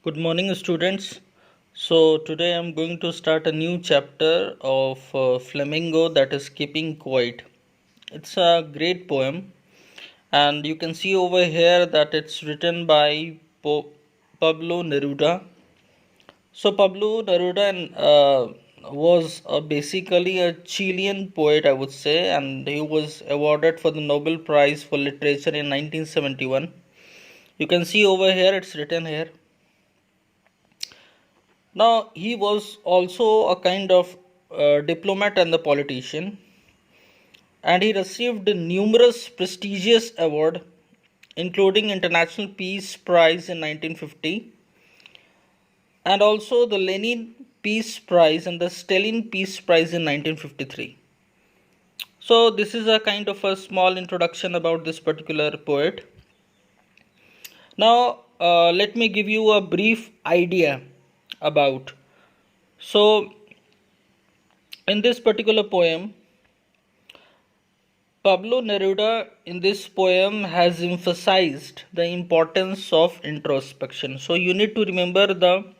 Good morning, students. So, today I'm going to start a new chapter of Flamingo, that is Keeping Quiet. It's a great poem, and you can see over here that it's written by Pablo Neruda. So, Pablo Neruda was basically a Chilean poet, I would say, and he was awarded for the Nobel Prize for Literature in 1971. You can see over here, it's written here. Now, he was also a kind of diplomat and a politician, and he received numerous prestigious awards, including International Peace Prize in 1950, and also the Lenin Peace Prize and the Stalin Peace Prize in 1953. So, this is a kind of a small introduction about this particular poet. Now, let me give you a brief idea about. So, in this particular poem, Pablo Neruda in this poem has emphasized the importance of introspection. So you need to remember the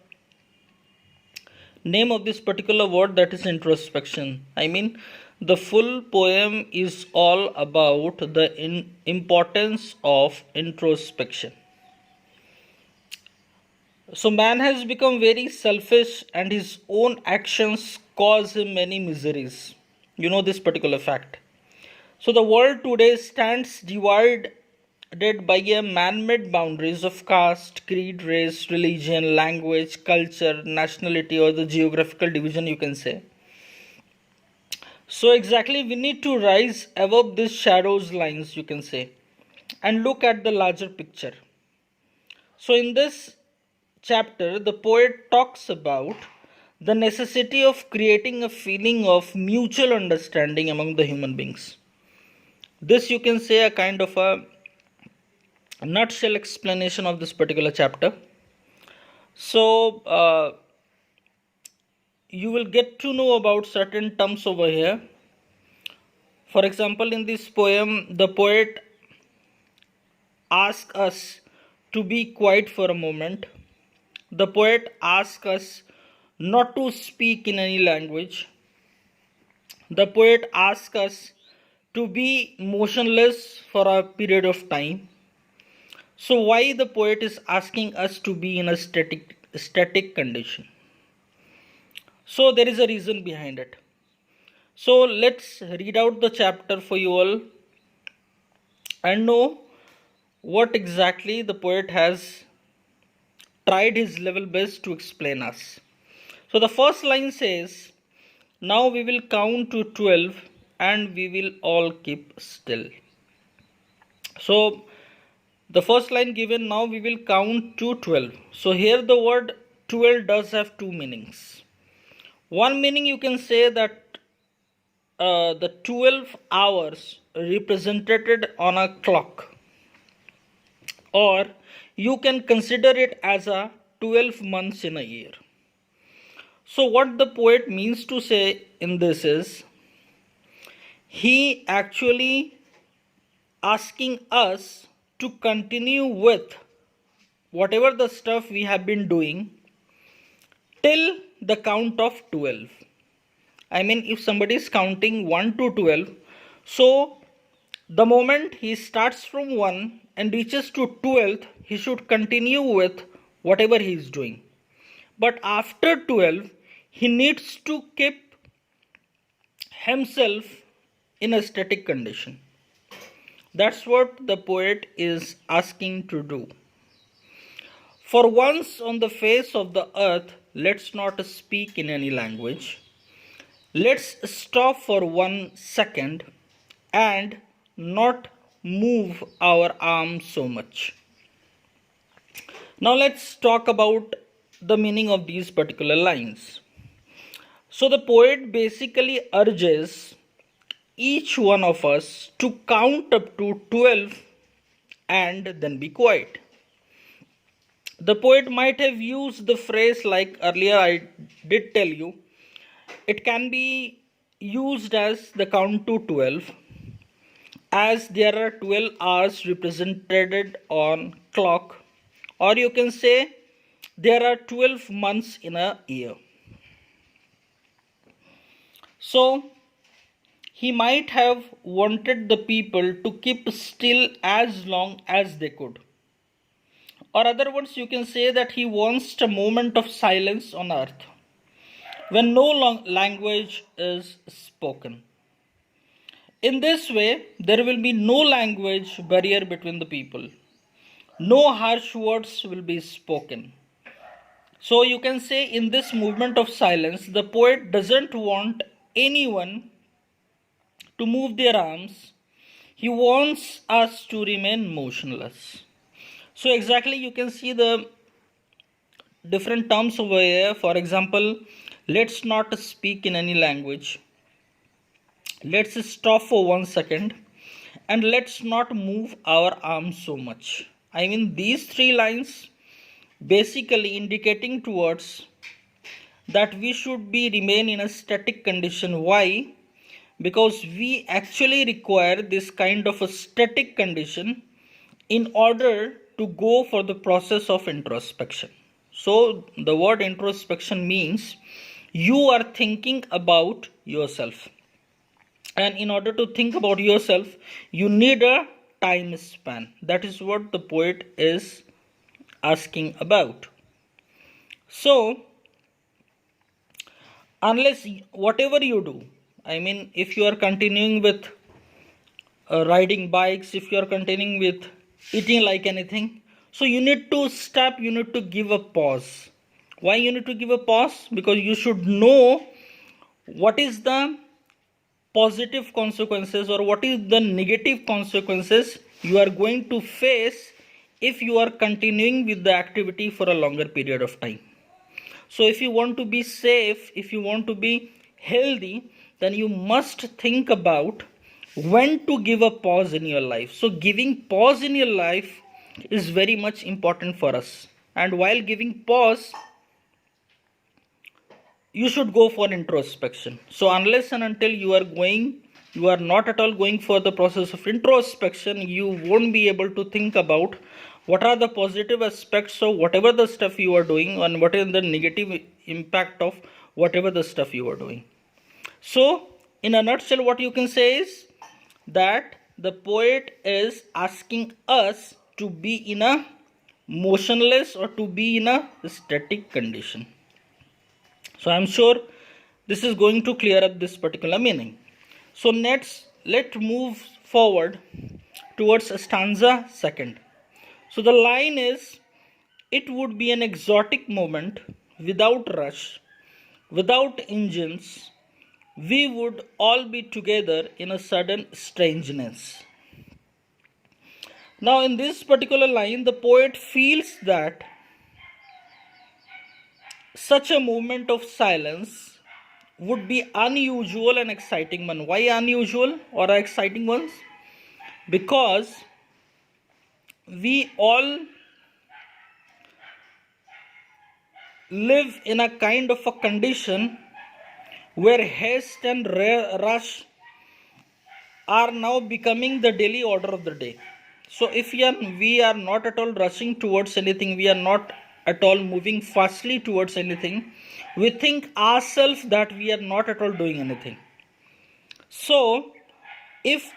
name of this particular word, that is introspection. I mean, the full poem is all about the importance of introspection. So man has become very selfish and his own actions cause him many miseries. You know this particular fact. So the world today stands divided by a man-made boundaries of caste, creed, race, religion, language, culture, nationality, or the geographical division, you can say. So exactly we need to rise above these shadows lines, you can say, and look at the larger picture. So in this chapter, the poet talks about the necessity of creating a feeling of mutual understanding among the human beings. This you can say a kind of a nutshell explanation of this particular chapter. So you will get to know about certain terms over here. For example, in this poem, the poet asks us to be quiet for a moment. The poet asks us not to speak in any language. The poet asks us to be motionless for a period of time. So why the poet is asking us to be in a static condition? So there is a reason behind it. So let's read out the chapter for you all and know what exactly the poet has tried his level best to explain us. So the first line says, now we will count to 12 and we will all keep still. So the first line given, now we will count to 12. So here the word 12 does have two meanings. One meaning you can say that the 12 hours represented on a clock, or you can consider it as a 12 months in a year. So what the poet means to say in this is, he actually asking us to continue with whatever the stuff we have been doing till the count of 12. I mean, if somebody is counting 1 to 12, so the moment he starts from 1 and reaches to 12th, he should continue with whatever he is doing. But after 12, he needs to keep himself in a static condition. That's what the poet is asking to do. For once on the face of the earth, let's not speak in any language. Let's stop for 1 second and not move our arms so much. Now let's talk about the meaning of these particular lines. So the poet basically urges each one of us to count up to 12 and then be quiet. The poet might have used the phrase like earlier I did tell you. It can be used as the count to 12, as there are 12 hours represented on clock, or you can say there are 12 months in a year. So he might have wanted the people to keep still as long as they could. Or other words, you can say that he wants a moment of silence on earth when no language is spoken. In this way, there will be no language barrier between the people. No harsh words will be spoken. So you can say in this movement of silence, the poet doesn't want anyone to move their arms. He wants us to remain motionless. So exactly you can see the different terms over here. For example, let's not speak in any language. Let's stop for 1 second and let's not move our arms so much. I mean, these three lines basically indicating towards that we should be remain in a static condition. Why? Because we actually require this kind of a static condition in order to go for the process of introspection. So the word introspection means you are thinking about yourself, and in order to think about yourself you need a time span. That is what the poet is asking about. So unless whatever you do, I mean, if you are continuing with riding bikes, if you are continuing with eating like anything, so you need to stop, you need to give a pause. Why you need to give a pause? Because you should know what is the positive consequences or what is the negative consequences you are going to face if you are continuing with the activity for a longer period of time. So if you want to be safe, if you want to be healthy, then you must think about when to give a pause in your life. So giving pause in your life is very much important for us. And while giving pause, you should go for introspection. So unless and until you are not at all going for the process of introspection, you won't be able to think about what are the positive aspects of whatever the stuff you are doing and what is the negative impact of whatever the stuff you are doing. So in a nutshell, what you can say is that the poet is asking us to be in a motionless or to be in a static condition. So I'm sure this is going to clear up this particular meaning. So let's move forward towards stanza second. So the line is, it would be an exotic moment without rush, without engines. We would all be together in a sudden strangeness. Now in this particular line, the poet feels that such a moment of silence would be unusual and exciting one. Why unusual or exciting ones? Because we all live in a kind of a condition where haste and rush are now becoming the daily order of the day. So if we are not at all rushing towards anything, we are not at all moving fastly towards anything, we think ourselves that we are not at all doing anything. So if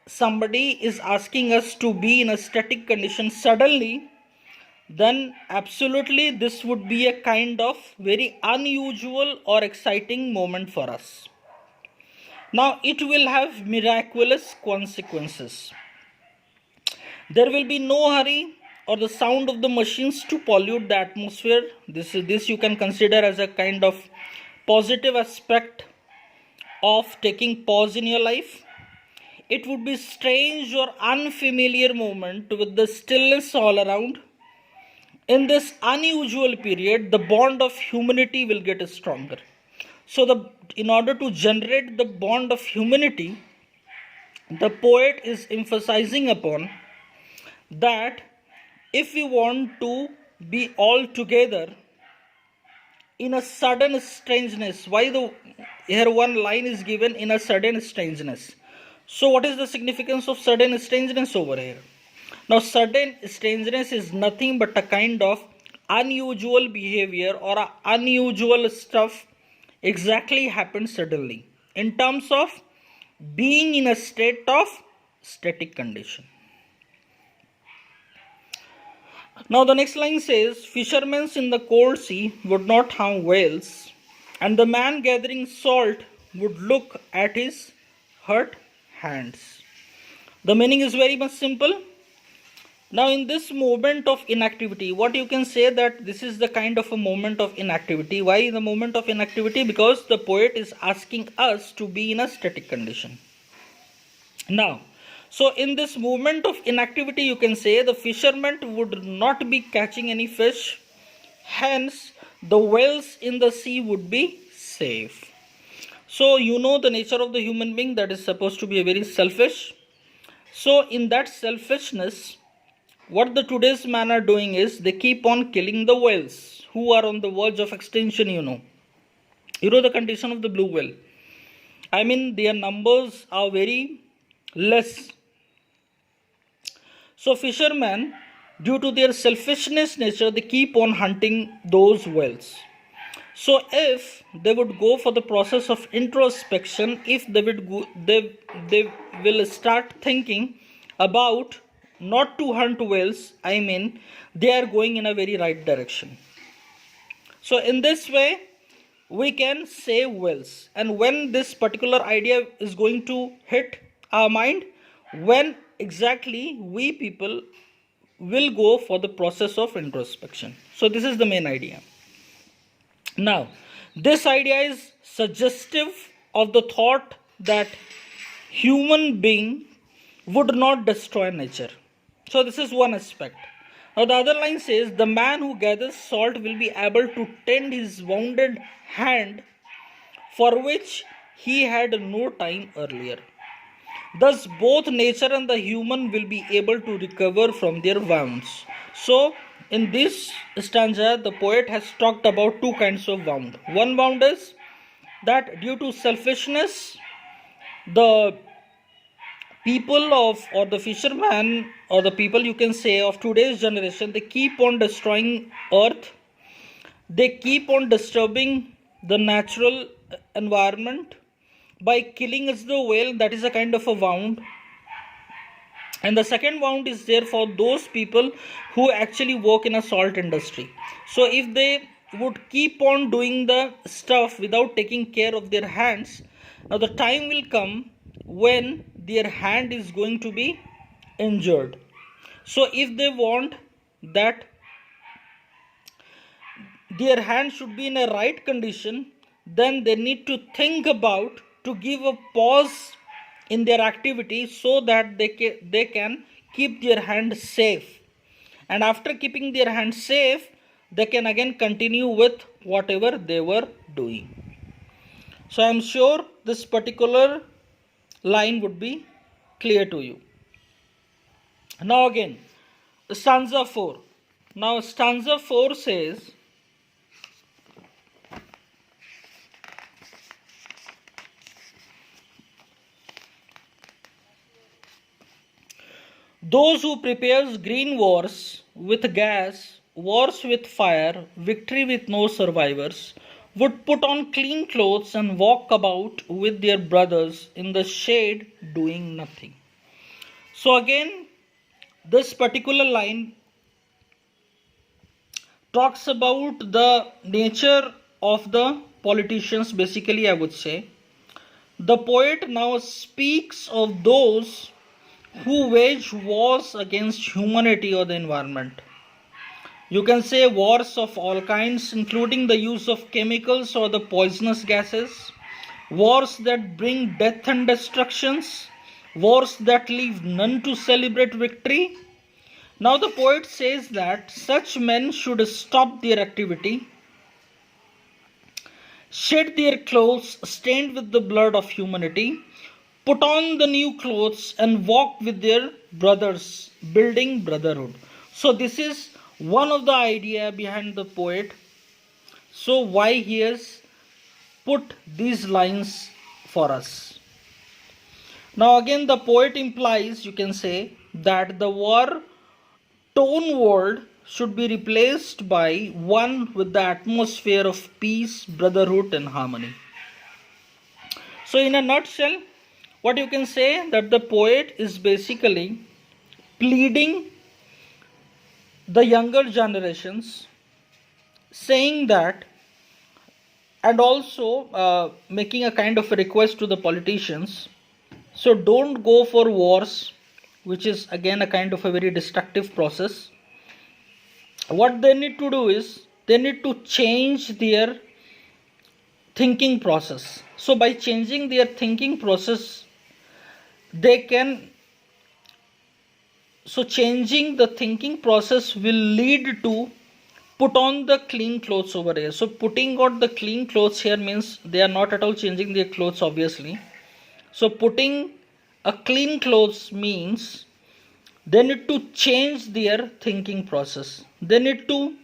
somebody is asking us to be in a static condition suddenly, then absolutely this would be a kind of very unusual or exciting moment for us. Now it will have miraculous consequences. There will be no hurry or the sound of the machines to pollute the atmosphere. This you can consider as a kind of positive aspect of taking pause in your life. It would be strange or unfamiliar moment with the stillness all around. In this unusual period, the bond of humanity will get stronger. So in order to generate the bond of humanity, the poet is emphasizing upon that if we want to be all together in a sudden strangeness, here one line is given in a sudden strangeness. So what is the significance of sudden strangeness over here? Now sudden strangeness is nothing but a kind of unusual behavior or unusual stuff exactly happens suddenly in terms of being in a state of static condition. Now the next line says, fishermen in the cold sea would not harm whales, and the man gathering salt would look at his hurt hands. The meaning is very much simple. Now in this moment of inactivity, what you can say that this is the kind of a moment of inactivity. Why the moment of inactivity? Because the poet is asking us to be in a static condition. Now, so in this moment of inactivity, you can say the fishermen would not be catching any fish, hence the whales in the sea would be safe. So you know the nature of the human being, that is supposed to be a very selfish. So in that selfishness, what the today's men are doing is they keep on killing the whales who are on the verge of extinction. You know the condition of the blue whale. I mean, their numbers are very less. So fishermen, due to their selfishness nature, they keep on hunting those whales. So if they would go for the process of introspection, if they would go, they will start thinking about not to hunt whales, I mean they are going in a very right direction. So in this way we can save whales. And when this particular idea is going to hit our mind, when exactly we people will go for the process of introspection. So this is the main idea. Now, this idea is suggestive of the thought that human being would not destroy nature. So this is one aspect. Now the other line says, the man who gathers salt will be able to tend his wounded hand for which he had no time earlier. Thus both nature and the human will be able to recover from their wounds. So in this stanza, the poet has talked about two kinds of wound. One wound is that due to selfishness, the people of, or the fishermen, or the people you can say of today's generation, they keep on destroying earth. They keep on disturbing the natural environment by killing the whale. That is a kind of a wound. And the second wound is there for those people who actually work in a salt industry. So if they would keep on doing the stuff without taking care of their hands, now the time will come when their hand is going to be injured. So if they want that their hand should be in a right condition, then they need to think about to give a pause in their activity so that they can keep their hand safe. And after keeping their hand safe, they can again continue with whatever they were doing. So I am sure this particular line would be clear to you. Now again, stanza 4. Now stanza 4 says, those who prepares green wars with gas, wars with fire, victory with no survivors, would put on clean clothes and walk about with their brothers in the shade doing nothing. So again, this particular line talks about the nature of the politicians, basically I would say. The poet now speaks of those who wage wars against humanity or the environment. You can say wars of all kinds, including the use of chemicals or the poisonous gases, wars that bring death and destructions, wars that leave none to celebrate victory. Now the poet says that such men should stop their activity, shed their clothes stained with the blood of humanity, put on the new clothes and walk with their brothers, building brotherhood. So this is one of the idea behind the poet. So why he has put these lines for us. Now again the poet implies, you can say, that the war torn world should be replaced by one with the atmosphere of peace, brotherhood, and harmony. So, in a nutshell, what you can say that the poet is basically pleading the younger generations, saying that, and also making a kind of a request to the politicians. So, don't go for wars, which is again a kind of a very destructive process. What they need to do is they need to change their thinking process. So by changing their thinking process, they can, so changing the thinking process will lead to put on the clean clothes over here. So putting on the clean clothes here means they are not at all changing their clothes, obviously. So putting a clean clothes means they need to change their thinking process. They need to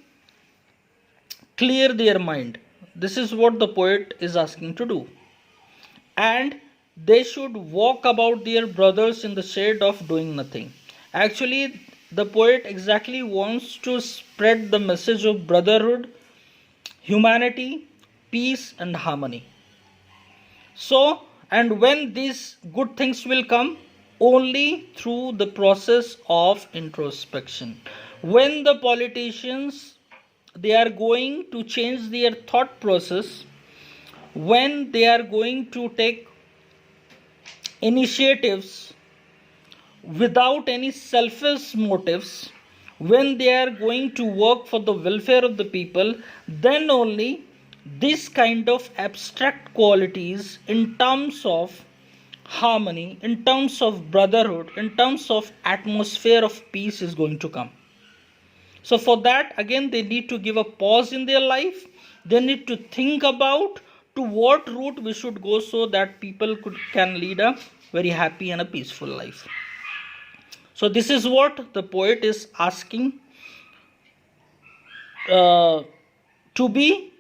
clear their mind. This is what the poet is asking to do. And they should walk about their brothers in the shade of doing nothing. Actually, the poet exactly wants to spread the message of brotherhood, humanity, peace, and harmony. So, and when these good things will come, only through the process of introspection. When the politicians, they are going to change their thought process, when they are going to take initiatives without any selfish motives, when they are going to work for the welfare of the people, then only this kind of abstract qualities in terms of harmony, in terms of brotherhood, in terms of atmosphere of peace is going to come. So for that, again, they need to give a pause in their life. They need to think about to what route we should go so that people can lead a very happy and a peaceful life. So this is what the poet is asking to be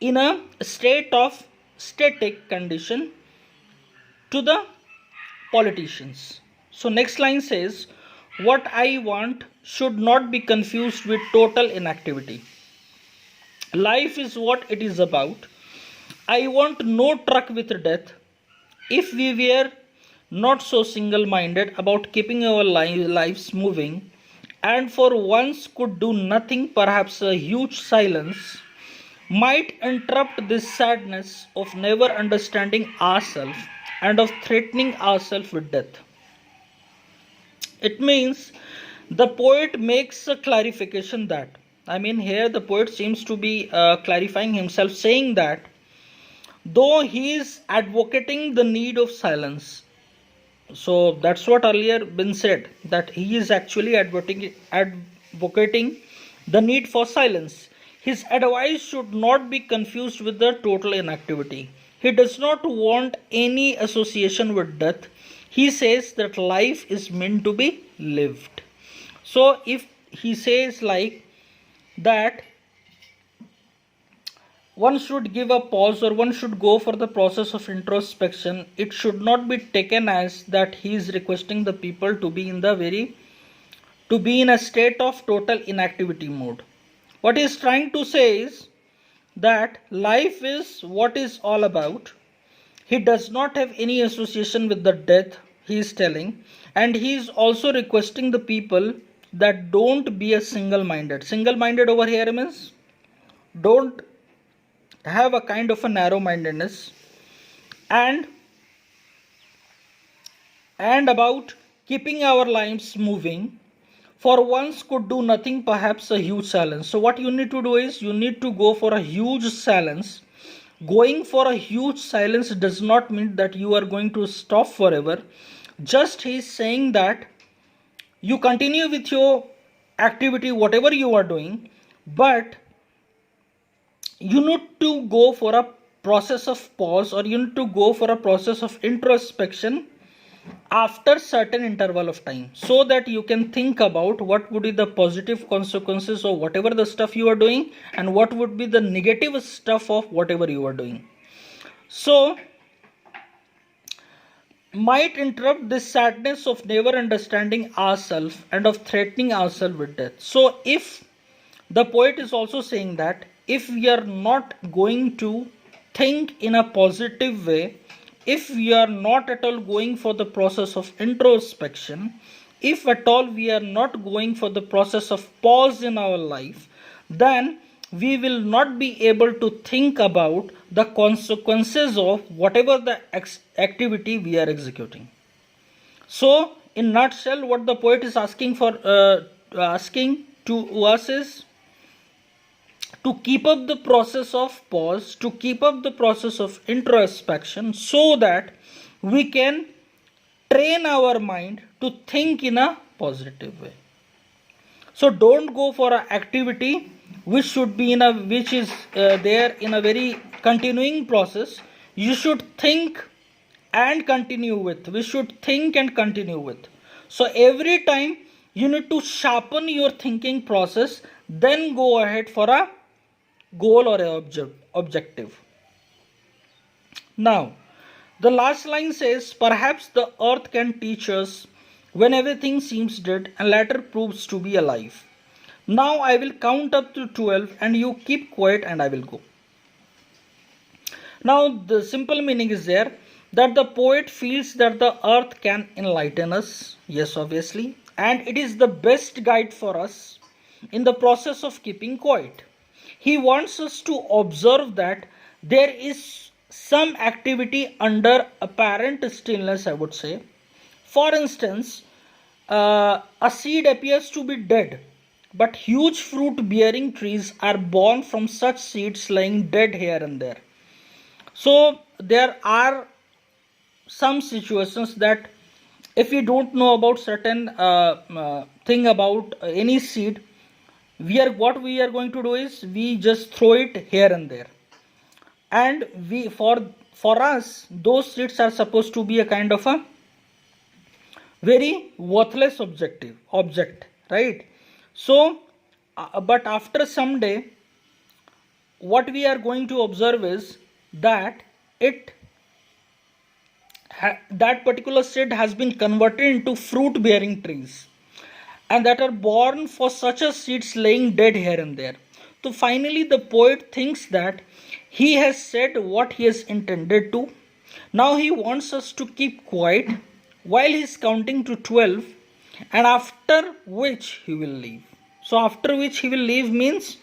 in a state of static condition to the politicians. So next line says, what I want should not be confused with total inactivity. Life is what it is about. I want no truck with death. If we were not so single minded about keeping our lives moving, and for once could do nothing, perhaps a huge silence might interrupt this sadness of never understanding ourselves and of threatening ourselves with death. It means the poet makes a clarification that, I mean, here the poet seems to be clarifying himself, saying that though he is advocating the need of silence, so that's what earlier been said, that he is actually advocating the need for silence. His advice should not be confused with the total inactivity. He does not want any association with death. He says that life is meant to be lived. So if he says like that, one should give a pause or one should go for the process of introspection, it should not be taken as that he is requesting the people to be in a state of total inactivity mode. What he is trying to say is that life is what is all about. He does not have any association with the death, he is telling, and he is also requesting the people that don't be a single minded. Single minded over here means don't have a kind of a narrow mindedness, and about keeping our lives moving, for once could do nothing, perhaps a huge silence. So what you need to do is you need to go for a huge silence. Going for a huge silence does not mean that you are going to stop forever. Just he is saying that you continue with your activity, whatever you are doing, but you need to go for a process of pause, or you need to go for a process of introspection after certain interval of time, so that you can think about what would be the positive consequences of whatever the stuff you are doing and what would be the negative stuff of whatever you are doing. So might interrupt this sadness of never understanding ourselves and of threatening ourselves with death. So if the poet is also saying that if we are not going to think in a positive way, if we are not at all going for the process of introspection, if at all we are not going for the process of pause in our life, then we will not be able to think about the consequences of whatever the activity we are executing. So, in nutshell, what the poet is asking to us is to keep up the process of pause, to keep up the process of introspection, so that we can train our mind to think in a positive way. So don't go for an activity which should be which is there in a very continuing process. You should think and continue with. We should think and continue with. So every time you need to sharpen your thinking process, then go ahead for a goal or a objective. Now, the last line says, perhaps the earth can teach us when everything seems dead and later proves to be alive. Now I will count up to 12 and you keep quiet and I will go. Now the simple meaning is there that the poet feels that the earth can enlighten us. Yes, obviously. And it is the best guide for us in the process of keeping quiet. He wants us to observe that there is some activity under apparent stillness, I would say. For instance, a seed appears to be dead, but huge fruit bearing trees are born from such seeds lying dead here and there. So, there are some situations that if we don't know about certain thing about any seed, what we are going to do is we just throw it here and there, and for us those seeds are supposed to be a kind of a very worthless object, right? So but after some day what we are going to observe is that that particular seed has been converted into fruit bearing trees, and that are born for such a seeds laying dead here and there. So finally the poet thinks that he has said what he has intended to. Now he wants us to keep quiet while he is counting to 12, and after which he will leave. So after which he will leave means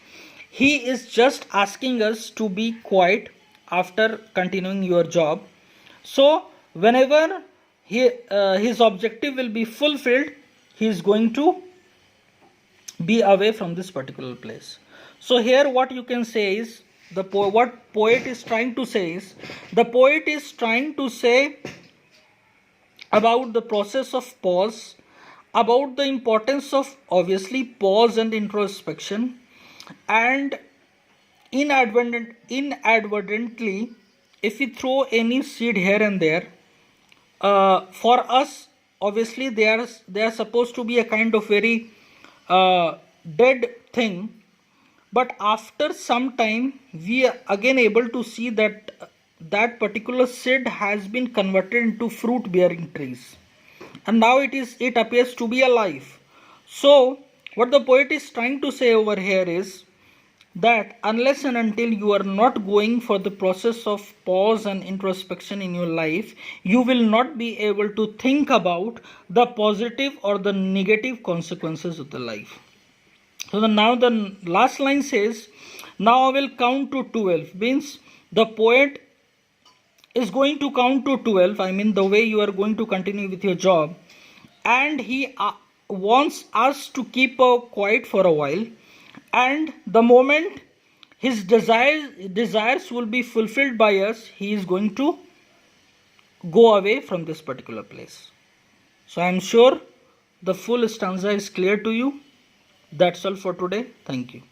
he is just asking us to be quiet after continuing your job. So whenever his objective will be fulfilled, he is going to be away from this particular place. So here what you can say is what poet is trying to say is the poet is trying to say about the process of pause, about the importance of obviously pause and introspection, and inadvertently if we throw any seed here and there, for us obviously they are supposed to be a kind of very dead thing, but after some time we are again able to see that that particular seed has been converted into fruit bearing trees, and now it appears to be alive. So what the poet is trying to say over here is that unless and until you are not going for the process of pause and introspection in your life, you will not be able to think about the positive or the negative consequences of the life. So now the last line says, now I will count to 12, means the poet is going to count to 12, I mean the way you are going to continue with your job, and he wants us to keep quiet for a while, and the moment his desires will be fulfilled by us, he is going to go away from this particular place. So I am sure the full stanza is clear to you. That's all for today. Thank you.